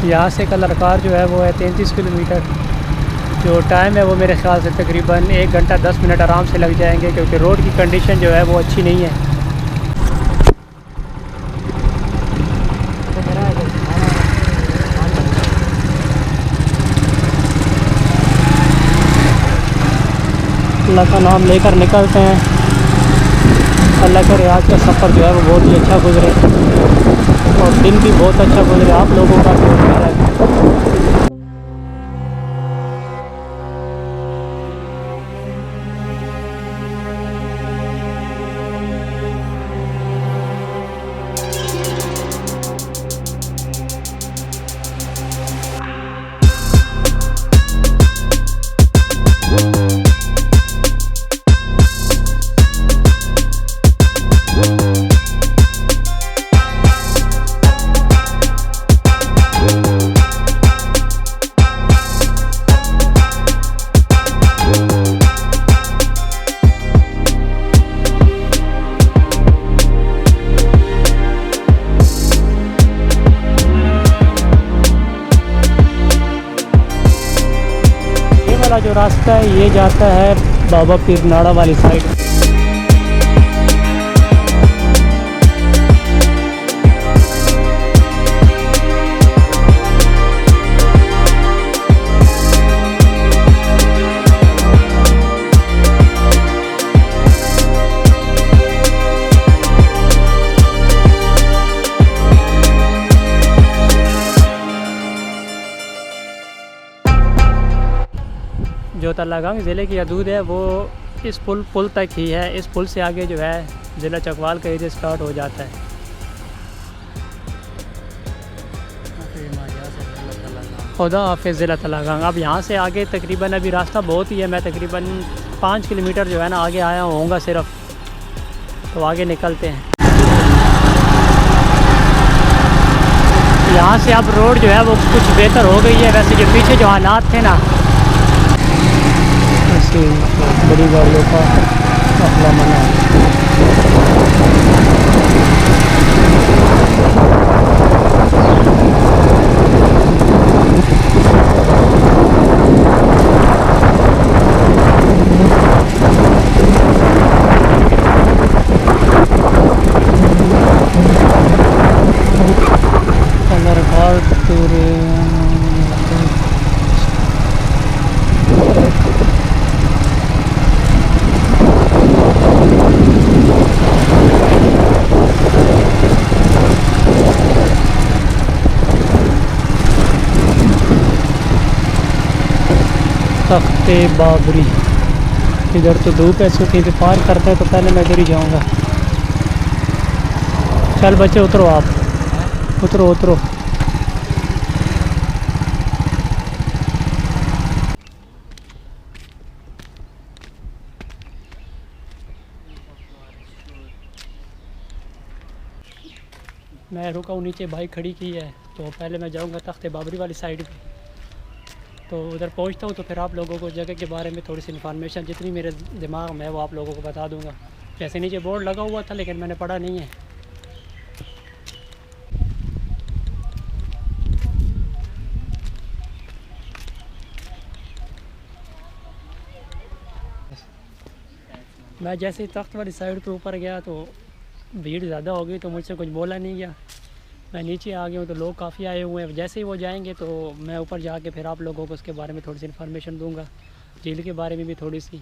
यहाँ से कलरकार जो है वो है 33 किलोमीटर। जो टाइम है वो मेरे ख्याल से तकरीबन 1 घंटा 10 मिनट आराम से लग जाएंगे, क्योंकि रोड की कंडीशन जो है वो अच्छी नहीं है। अल्लाह का नाम लेकर निकलते हैं। अल्लाह करे आज का सफ़र जो है वो बहुत ही अच्छा गुजरे और दिन भी बहुत अच्छा गुजरे। आप लोगों का भी है। जो रास्ता है ये जाता है बाबा पीर नाड़ा वाली साइड। जो तलागांग ज़िले की हदूद है वो इस पुल तक ही है। इस पुल से आगे जो है ज़िला चकवाल का एरिया स्टार्ट हो जाता है। खुदा हाफिज़ ज़िला तलागांग। अब यहाँ से आगे तकरीबन अभी रास्ता बहुत ही है। मैं तकरीबन 5 किलोमीटर जो है ना आगे आया होऊंगा सिर्फ, तो आगे निकलते हैं। यहाँ से अब रोड जो है वो कुछ बेहतर हो गई है। वैसे जो पीछे जो हालात थे ना, बड़ी गाड़ियों का अपना मना तख्ते बाबरी। इधर तो धूप है, इसको कहीं पे पार करते हैं तो पहले मैं इधर ही जाऊंगा। चल बच्चे उतरो, आप उतरो उतरो। मैं रुका हूँ नीचे, बाइक खड़ी की है, तो पहले मैं जाऊंगा तख्ते बाबरी वाली साइड पे। तो उधर पहुंचता हूँ तो फिर आप लोगों को जगह के बारे में थोड़ी सी इन्फॉर्मेशन जितनी मेरे दिमाग में है वो आप लोगों को बता दूंगा। जैसे नीचे बोर्ड लगा हुआ था लेकिन मैंने पढ़ा नहीं है। मैं जैसे ही तख्त वाली साइड पे ऊपर गया तो भीड़ ज़्यादा हो गई, तो मुझसे कुछ बोला नहीं गया। मैं नीचे आ गया हूँ तो लोग काफ़ी आए हुए हैं। जैसे ही वो जाएंगे तो मैं ऊपर जाके फिर आप लोगों को उसके बारे में थोड़ी सी इन्फॉर्मेशन दूंगा, झील के बारे में भी थोड़ी सी।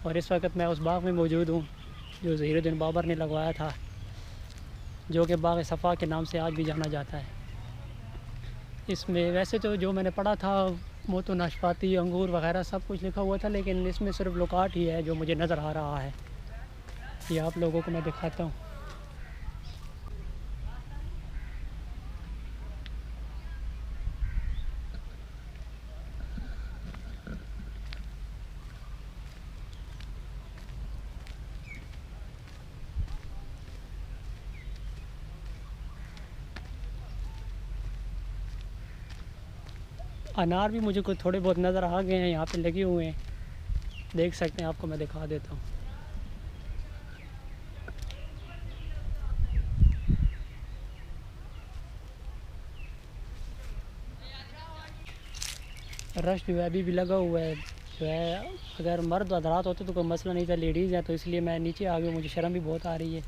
और इस वक्त मैं उस बाग में मौजूद हूँ जो ज़हीरुद्दीन बाबर ने लगवाया था, जो कि बाग सफ़ा के नाम से आज भी जाना जाता है। इसमें वैसे तो जो मैंने पढ़ा था वो तो नाशपाती अंगूर वगैरह सब कुछ लिखा हुआ था, लेकिन इसमें सिर्फ लोकाट ही है जो मुझे नज़र आ रहा है। ये आप लोगों को मैं दिखाता हूँ। अनार भी मुझे कुछ थोड़े बहुत नज़र आ गए हैं, यहाँ पे लगे हुए हैं, देख सकते हैं, आपको मैं दिखा देता हूँ। रश जो है अभी भी लगा हुआ है। जो है अगर मर्द हज़रात होते तो कोई मसला नहीं था, लेडीज़ है तो इसलिए मैं नीचे आ गया। मुझे शर्म भी बहुत आ रही है,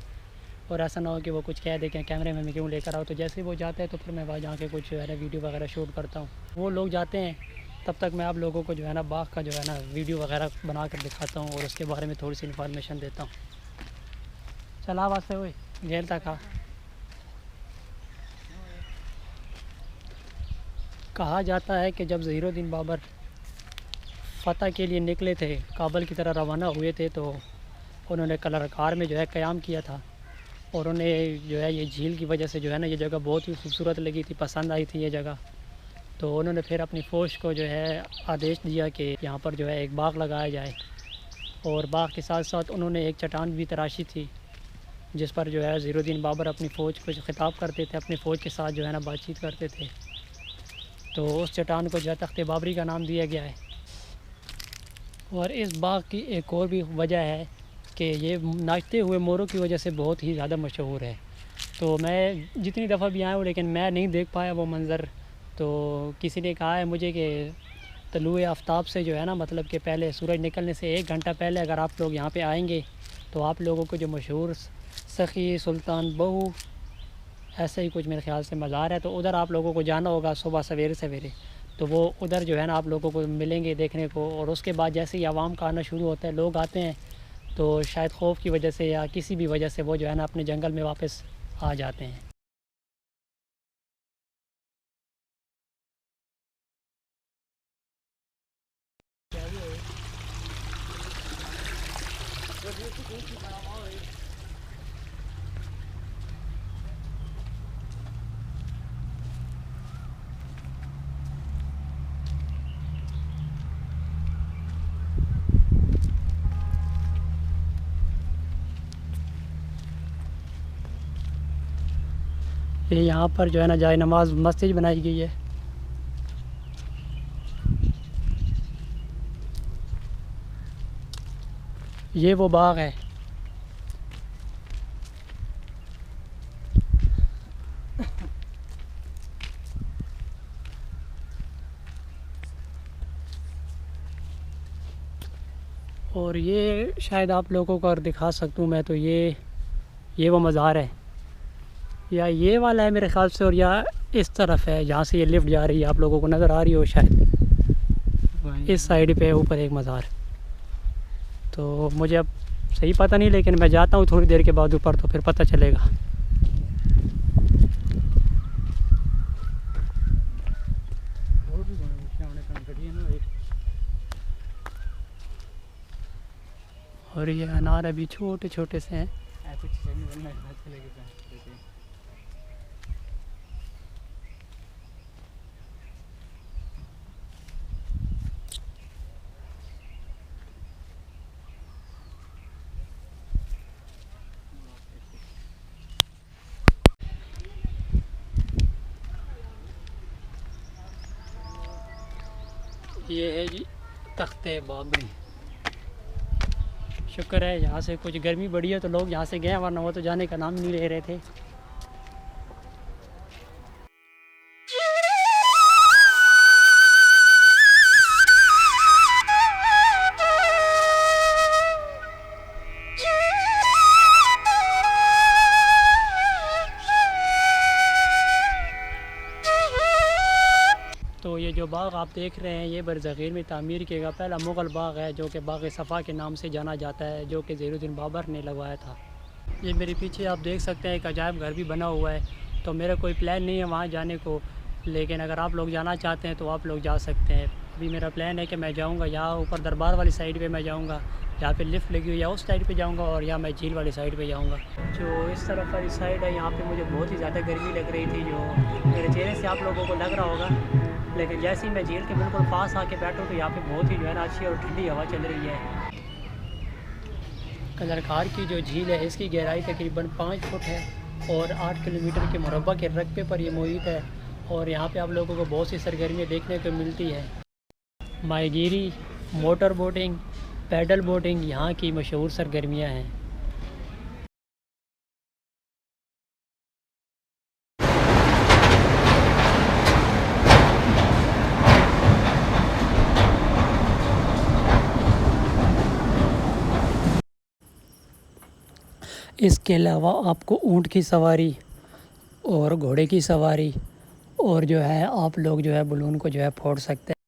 और ऐसा ना हो कि वो कुछ कह दे कि कैमरे में मैं क्यों लेकर आओ। तो जैसे ही वो जाते हैं तो फिर मैं वहाँ जाके कुछ जो है ना वीडियो वगैरह शूट करता हूँ। वो लोग जाते हैं तब तक मैं आप लोगों को जो है ना बाग का जो है ना वीडियो वगैरह बना कर दिखाता हूँ, और उसके बारे में थोड़ी सी इन्फॉर्मेशन देता हूँ। चला वास्ते हुए जेल तक आ। कहा जाता है कि जब ज़हीरुद्दीन बाबर फ़तह के लिए निकले थे, काबुल की तरह रवाना हुए थे, तो उन्होंने कलरकार में जो है क़याम किया था, और उन्हें जो है ये झील की वजह से जो है ना ये जगह बहुत ही खूबसूरत लगी थी, पसंद आई थी ये जगह। तो उन्होंने फिर अपनी फ़ौज को जो है आदेश दिया कि यहाँ पर जो है एक बाग लगाया जाए, और बाग के साथ साथ उन्होंने एक चट्टान भी तराशी थी जिस पर जो है ज़हीरुद्दीन बाबर अपनी फ़ौज को ख़िताब करते थे, अपनी फ़ौज के साथ जो है ना बातचीत करते थे। तो उस चट्टान को जो है तख्त बाबरी का नाम दिया गया है। और इस बाग की एक और भी वजह है कि ये नाचते हुए मोरों की वजह से बहुत ही ज़्यादा मशहूर है। तो मैं जितनी दफ़ा भी आया हूँ लेकिन मैं नहीं देख पाया वो मंज़र। तो किसी ने कहा है मुझे कि तलुए आफ्ताब से जो है ना, मतलब कि पहले सूरज निकलने से 1 घंटा पहले अगर आप लोग यहाँ पे आएंगे तो आप लोगों को जो मशहूर सखी सुल्तान बहू ऐसा ही कुछ मेरे ख़्याल से मज़ार है, तो उधर आप लोगों को जाना होगा सुबह सवेरे सवेरे। तो वो उधर जो है ना आप लोगों को मिलेंगे देखने को। और उसके बाद जैसे ही आवाम का आना शुरू होता है, लोग आते हैं, तो शायद खौफ की वजह से या किसी भी वजह से वो जो है ना अपने जंगल में वापस आ जाते हैं। ये यहाँ पर जो है ना जाए नमाज मस्जिद बनाई गई है। ये वो बाग है। और ये शायद आप लोगों को और दिखा सकता हूँ मैं, तो ये वो मज़ार है, या ये वाला है मेरे ख़्याल से, और या इस तरफ है जहाँ से ये लिफ्ट जा रही है, आप लोगों को नज़र आ रही हो शायद। इस साइड पे ऊपर एक मज़ार। तो मुझे अब सही पता नहीं, लेकिन मैं जाता हूँ थोड़ी देर के बाद ऊपर, तो फिर पता चलेगा। और ये अनार अभी छोटे छोटे से हैं। ये है जी तख्त बाबरी। शुक्र है यहाँ से कुछ गर्मी बढ़ी है तो लोग यहाँ से गए, वरना वो तो जाने का नाम ही नहीं ले रहे थे। तो ये जो बाग आप देख रहे हैं ये बरज़ग़ीर में तामीर किया गया पहला मुग़ल बाग है, जो कि बाग सफ़ा के नाम से जाना जाता है, जो कि ज़हीरुद्दीन बाबर ने लगवाया था। ये मेरे पीछे आप देख सकते हैं एक अजायब घर भी बना हुआ है। तो मेरा कोई प्लान नहीं है वहाँ जाने को, लेकिन अगर आप लोग जाना चाहते हैं तो आप लोग जा सकते हैं। अभी मेरा प्लान है कि मैं जाऊंगा या ऊपर दरबार वाली साइड पे मैं जाऊंगा, जहाँ पे लिफ्ट लगी हुई या उस साइड पे जाऊंगा, और या मैं झील वाली साइड पे जाऊंगा। जो इस तरफ वाली साइड है यहाँ पे मुझे बहुत ही ज़्यादा गर्मी लग रही थी, जो मेरे चेहरे से आप लोगों को लग रहा होगा। लेकिन जैसे ही मैं झील के बिल्कुल पास आके बैठूँ तो यहाँ पे बहुत ही जो है ना अच्छी और ठंडी हवा चल रही है। कलरखार की जो झील है इसकी गहराई तकरीबन 5 फुट है और 8 किलोमीटर के मुरब्बा के रकबे पर ये मुहित है, और यहाँ पे आप लोगों को बहुत सी सरगर्मियाँ देखने को मिलती है। माहीगीरी, मोटर बोटिंग, पैडल बोटिंग यहाँ की मशहूर सरगर्मियाँ हैं। इसके अलावा आपको ऊँट की सवारी और घोड़े की सवारी और जो है आप लोग जो है बलून को जो है फोड़ सकते हैं।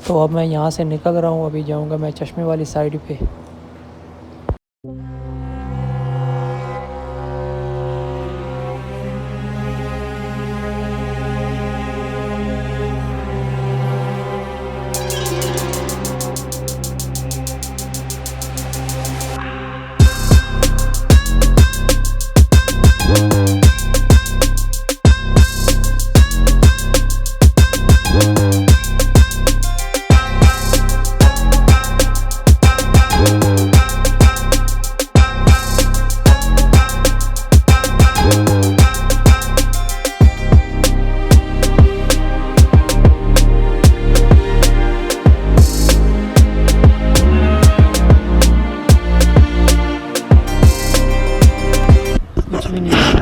तो अब मैं यहाँ से निकल रहा हूँ, अभी जाऊँगा मैं चश्मे वाली साइड पे।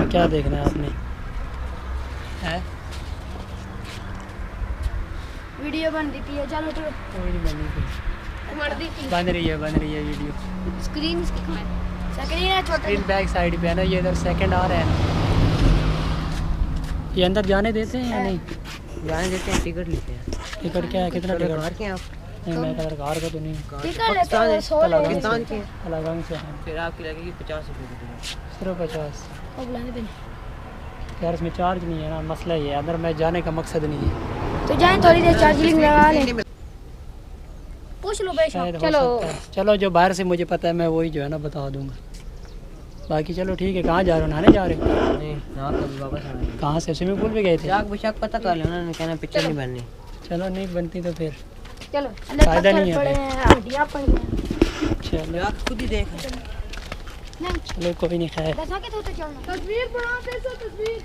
क्या देखना है आपने? है वीडियो बन रही थी, चलो तो कोई नहीं बनी थी, मर दी थी। बन रही है वीडियो। स्क्रीन इसकी कहाँ है? स्क्रीन है छोटा। स्क्रीन बैक साइड पे है ना, ये इधर सेकंड आ रहा है ना। ये अंदर जाने देते हैं या नहीं? जाने देते हैं, टिकट लेते हैं। टिकट क्या है, कितना टिकट? कार के हैं आप? नहीं मैं कलरकार का तो नहीं, टिकट लेते हैं 100 पाकिस्तान के हैं। कलागंज से हैं। फिर आपकी लगेगी 50 रुपये की टिकट। सिर्फ 50। अब लाने दें। यार इसमें चार्ज नहीं है ना, मसला ये है, अंदर मैं जाने का मकसद नहीं है। तो जाएं थोड़ी देर चार्जिंग लगा लें। पूछ लो बेशक। शायद हो चलो सकता है। चलो जो बाहर से मुझे पता है मैं वही जो है ना बता दूंगा। बाकी चलो ठीक है। कहाँ जा रहे हो? नहाने जा रहे हो? नहीं ना, कभी वापस आना। कहाँ से? स्विमिंग पूल भी गए थे? शाक बशाक पता कर लेना, उन्होंने कहना पिक्चर नहीं बननी। चलो नहीं बनती तो फिर चलो अंदर फायदा नहीं है पड़े फिर। हैं, हड्डियां पड़ी हैं। चलो आप खुद ही देख। नहीं चलो कोई नहीं, खैर। दसा के तो चलना। तस्वीर बना दे, तस्वीर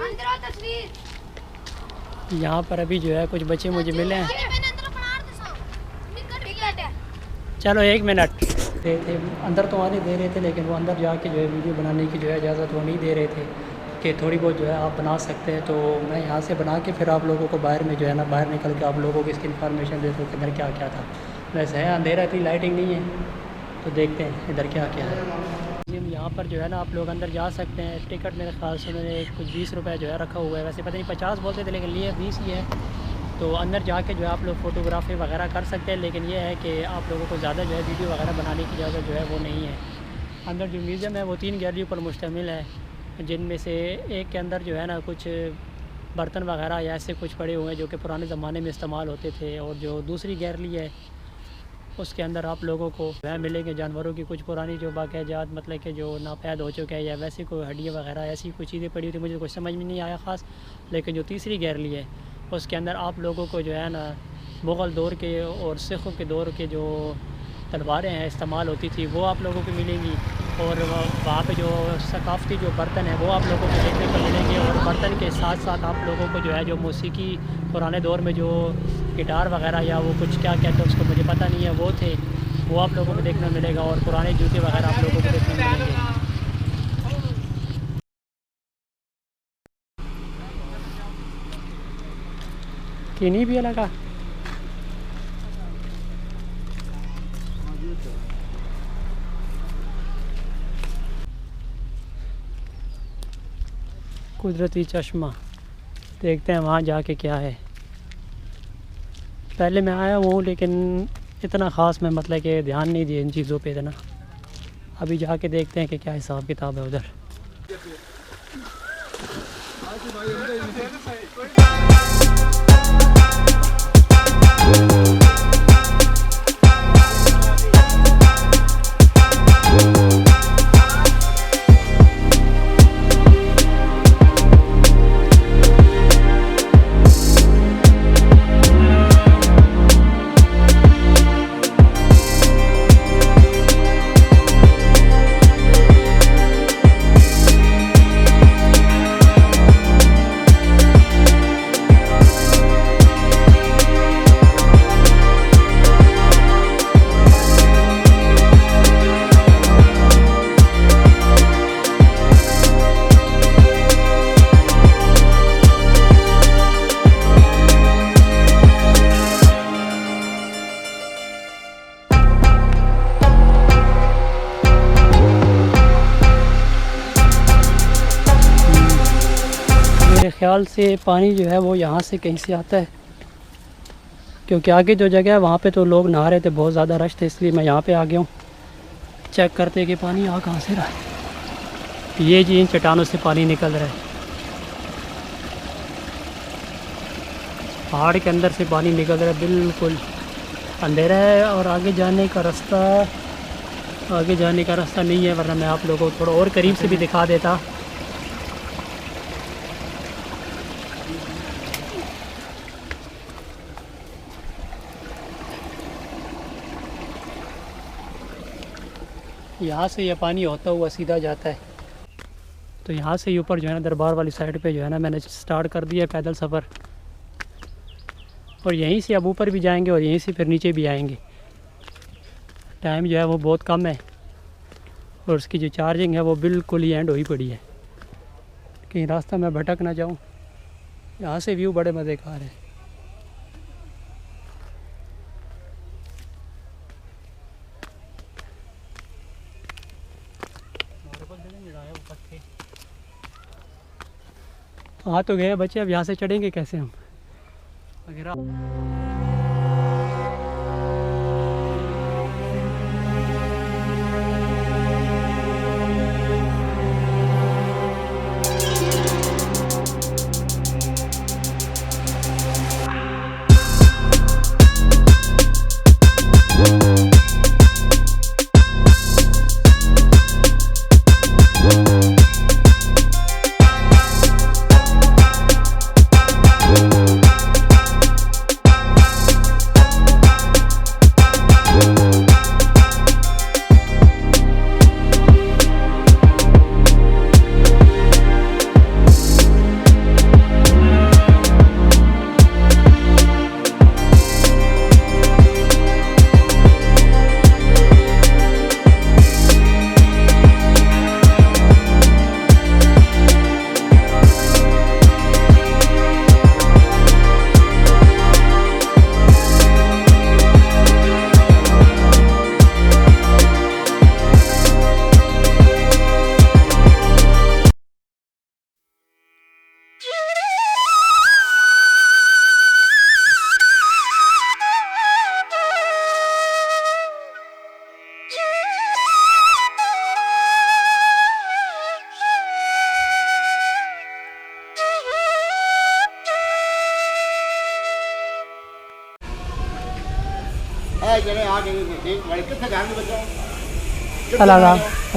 अंदर आ, तस्वीर। यहाँ पर अभी जो है कुछ बच्चे मुझे मिले हैं। चलो 1 मिनट थे अंदर तो आने दे रहे थे, लेकिन वो अंदर जाके जो है वीडियो बनाने की जो है इजाज़त वो नहीं दे रहे थे कि थोड़ी बहुत जो है आप बना सकते हैं। तो मैं यहाँ से बना के फिर आप लोगों को बाहर में जो है ना, बाहर निकल के आप लोगों को इसकी इन्फॉर्मेशन देता हूँ कि इधर क्या क्या था। वैसे है अंधेरा थी, लाइटिंग नहीं है, तो देखते हैं इधर क्या क्या है। जिम यहाँ पर जो है ना आप लोग अंदर जा सकते हैं। टिकट मेरे ख्याल से मैंने कुछ 20 रुपये जो है रखा हुआ है, वैसे पता नहीं 50 बोलते थे लेकिन लिए 20 ही है। तो अंदर जाके जो है आप लोग फ़ोटोग्राफी वगैरह कर सकते हैं, लेकिन ये है कि आप लोगों को ज़्यादा जो है वीडियो वगैरह बनाने की इजाज़त जो है वो नहीं है। अंदर जो म्यूज़ियम है वो 3 गैलरियों पर मुश्तमिल है, जिनमें से एक के अंदर जो है ना कुछ बर्तन वगैरह या ऐसे कुछ पड़े हुए हैं जो कि पुराने ज़माने में इस्तेमाल होते थे, और जो दूसरी गैलरी है उसके अंदर आप लोगों को वह मिलेंगे जानवरों की कुछ पुरानी जो बाक़यात मतलब कि जो नापैद हो चुके हैं या वैसी कोई हड्डियाँ वगैरह ऐसी कुछ चीज़ें पड़ी थी, मुझे कुछ समझ में नहीं आया ख़ास। लेकिन जो तीसरी गैलरी है उसके अंदर आप लोगों को जो है ना मुग़ल दौर के और सिखों के दौर के जो तलवारें हैं इस्तेमाल होती थी वो आप लोगों को मिलेंगी, और वहाँ पे जो सकाफ़ती जो बर्तन है वो आप लोगों को देखने को मिलेंगे। और बर्तन के साथ साथ आप लोगों को जो है जो मौसीकी पुराने दौर में जो गिटार वगैरह या वो कुछ क्या कहते हैं उसको मुझे पता नहीं है वो थे, वो आप लोगों को देखना मिलेगा, और पुराने जूते वगैरह आप लोगों को देखने मिलेंगे। किन्हीं भी लगा कुदरती चश्मा, देखते हैं वहाँ जाके क्या है। पहले मैं आया हूँ लेकिन इतना ख़ास मैं मतलब कि ध्यान नहीं दिया इन चीज़ों पे इतना। अभी जाके देखते हैं कि क्या हिसाब किताब है उधर। ख्याल से पानी जो है वो यहाँ से कहीं से आता है, क्योंकि आगे जो जगह है वहाँ पे तो लोग नहा रहे थे, बहुत ज़्यादा रश थे, इसलिए मैं यहाँ पे आ गया हूँ चेक करते कि पानी आ कहाँ से रहा है। ये जी इन चट्टानों से पानी निकल रहा है, पहाड़ के अंदर से पानी निकल रहा है, बिल्कुल अंधेरा है और आगे जाने का रास्ता नहीं है, वरना मैं आप लोगों को थोड़ा और करीब से भी दिखा देता। यहाँ से यह पानी होता हुआ सीधा जाता है, तो यहाँ से ही ऊपर जो है ना दरबार वाली साइड पे जो है ना मैंने स्टार्ट कर दिया है पैदल सफ़र, और यहीं से अब ऊपर भी जाएंगे और यहीं से फिर नीचे भी आएंगे। टाइम जो है वो बहुत कम है और उसकी जो चार्जिंग है वो बिल्कुल ही एंड हुई पड़ी है, कहीं रास्ता में भटक ना जाऊँ। यहाँ से व्यू बड़े मज़ेदार है। हाँ तो गए बच्चे, अब यहाँ से चढ़ेंगे कैसे हम वगैरह।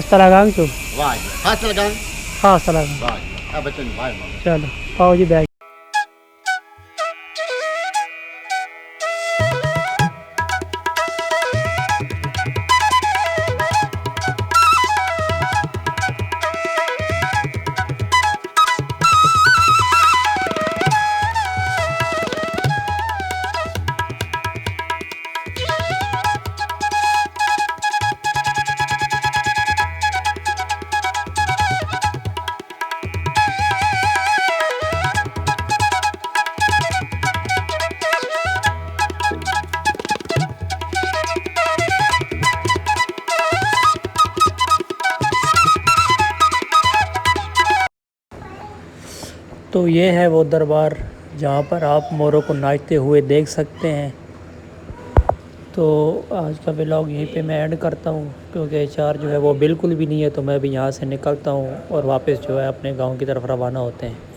Talagang tu. Vai. Faz talagang. हाँ talagang. Vai. Ah, betul. Vai, mama. चलो पाओ जी बैग। तो ये है वो दरबार जहाँ पर आप मोरों को नाचते हुए देख सकते हैं। तो आज का व्लॉग यहीं पे मैं ऐड करता हूँ, क्योंकि चार्ज जो है वो बिल्कुल भी नहीं है, तो मैं भी यहाँ से निकलता हूँ और वापस जो है अपने गांव की तरफ रवाना होते हैं।